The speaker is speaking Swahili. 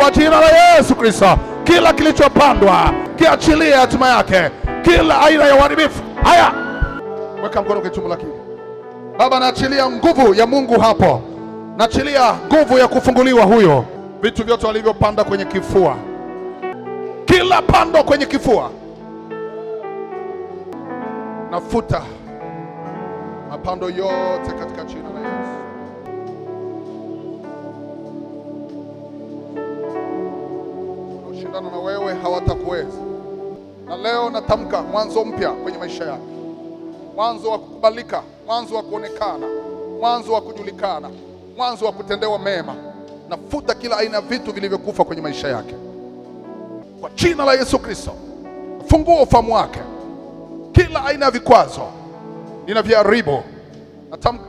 kwa jina la Yesu Kristo. Kila kilichopandwa kiachilie hatima yake, kila aina ya uharibifu. Haya, weka mkono kwa tumbo lake. Baba, naachilia nguvu ya Mungu hapo, naachilia nguvu ya kufunguliwa huyo. Vitu vyote walivyopanda kwenye kifua, kila pando kwenye kifua, nafuta mapando yote katika jina la Yesu. Unaoshindana na wewe hawatakuweza. Na leo natamka mwanzo mpya kwenye maisha yako, mwanzo wa kukubalika, mwanzo wa kuonekana, mwanzo wa kujulikana, mwanzo wa kutendewa mema. Nafuta kila aina ya vitu vilivyokufa kwenye maisha yake kwa jina la Yesu Kristo. Fungua ufahamu wake, kila aina ya vikwazo ninaviharibu. Natamka